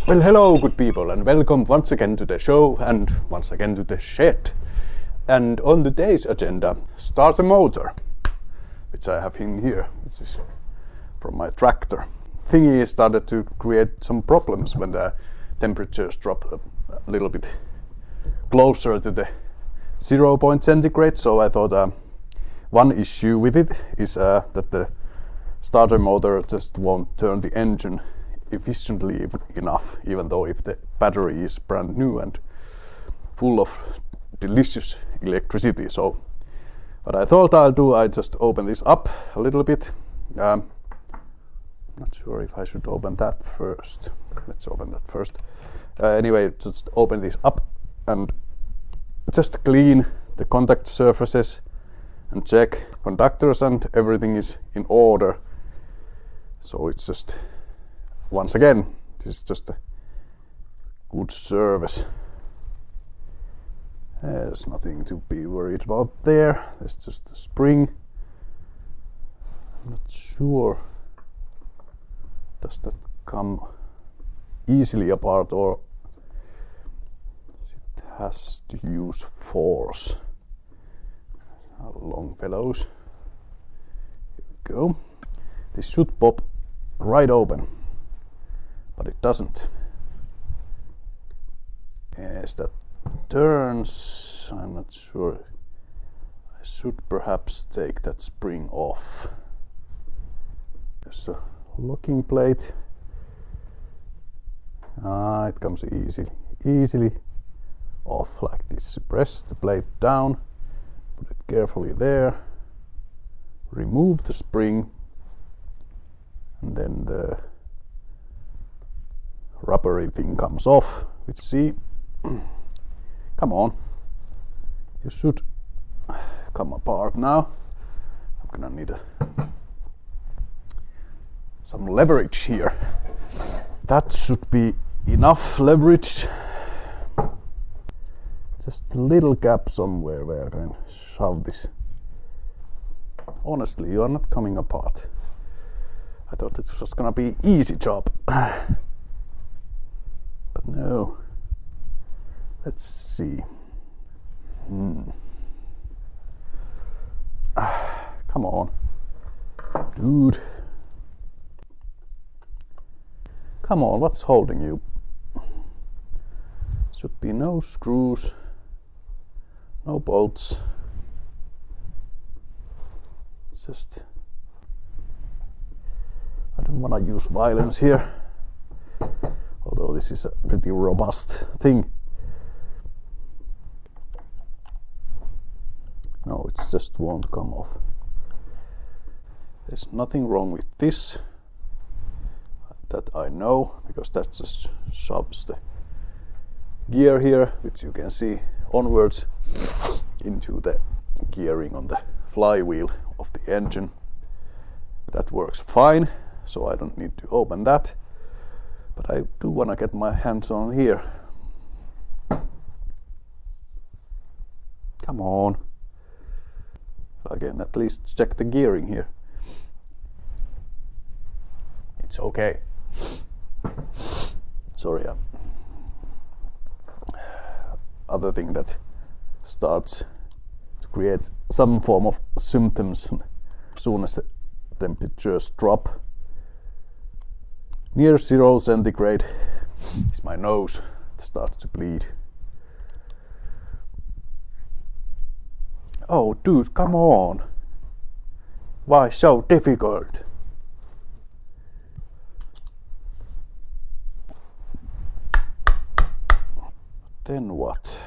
Well, hello good people, and welcome once again to the show and once again to the shed. And on today's agenda, starter motor, which I have in here, which is from my tractor. Thingy started to create some problems when the temperatures drop a little bit closer to the 0 point centigrade, so I thought one issue with it is that the starter motor just won't turn the engine efficiently enough, even though if the battery is brand new and full of delicious electricity. So what I thought I'll do, I just open this up a little bit. Not sure if I should open that first. Let's open that first. Anyway, just open this up and just clean the contact surfaces and check conductors and everything is in order. So it's just, once again, this is just a good service. There's nothing to be worried about there. There's just a spring. I'm not sure. Does that come easily apart or it has to use force? Long fellows. Here we go. This should pop right open, but it doesn't. Yes, that turns. I'm not sure. I should perhaps take that spring off. There's a locking plate. It comes easily off like this. Press the plate down, put it carefully there, remove the spring, and then the rubbery thing comes off. Which, see, come on, you should come apart now. I'm gonna need some leverage here. That should be enough leverage. Just a little gap somewhere where I can shove this. Honestly, you are not coming apart. I thought it was gonna be easy job. But no. Let's see. Come on. Dude. Come on, what's holding you? Should be no screws, no bolts. It's just, I don't want to use violence here, although this is a pretty robust thing. No, it just won't come off. There's nothing wrong with this, that I know, because that just shoves the gear here, which you can see onwards into the gearing on the flywheel of the engine. That works fine, so I don't need to open that, but I do want to get my hands on here. Come on. Again, at least check the gearing here. It's okay. Sorry. Other thing that starts to create some form of symptoms as soon as the temperatures drop near 0 centigrade is my nose. It starts to bleed. Oh dude, come on. Why so difficult? Then what?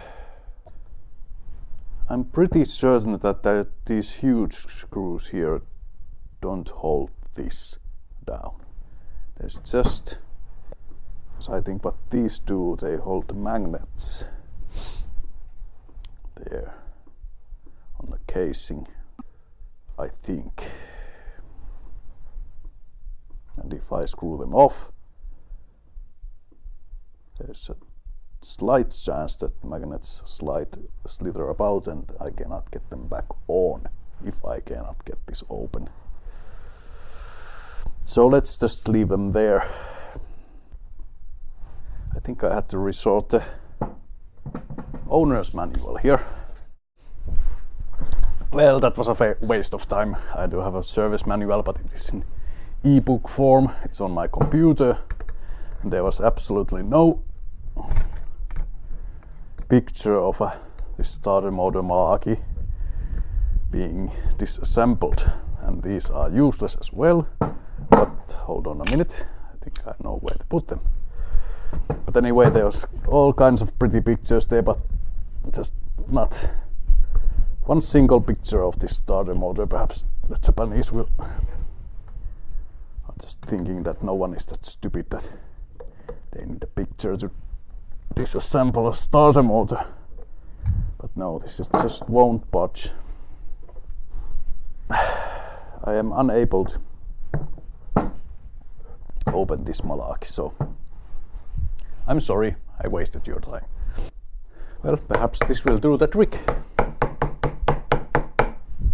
I'm pretty certain that these huge screws here don't hold this down. There's just, because I think what these do, they hold the magnets there on the casing, I think. And if I screw them off, there's a slight chance that magnets slither about and I cannot get them back on if I cannot get this open. So let's just leave them there. I think I had to resort to owner's manual here. Well, that was a waste of time. I do have a service manual, but it is in ebook form. It's on my computer, and there was absolutely no picture of this starter motor Malarkey being disassembled, and these are useless as well. But hold on a minute, I think I know where to put them. But anyway, there was all kinds of pretty pictures there, but just not one single picture of this starter motor. Perhaps the Japanese will. I'm just thinking that no one is that stupid that they need a picture to disassemble a starter motor. But no, this just won't budge. I am unable to open this Malarkey, so I'm sorry I wasted your time. Well, perhaps this will do the trick.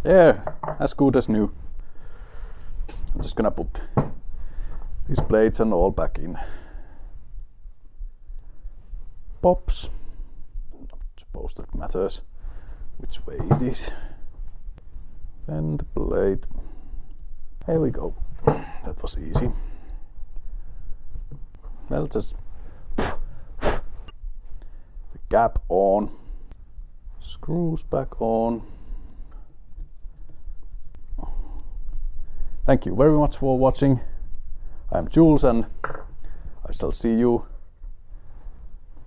Yeah, as good as new. I'm just gonna put these blades and all back in. Pops. Not suppose that matters which way it is. And the blade. There we go. That was easy. Well, just the cap on, screws back on. Thank you very much for watching. I'm Jules, and I shall see you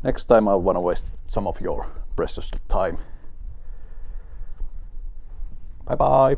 next time. I want to waste some of your precious time. Bye bye.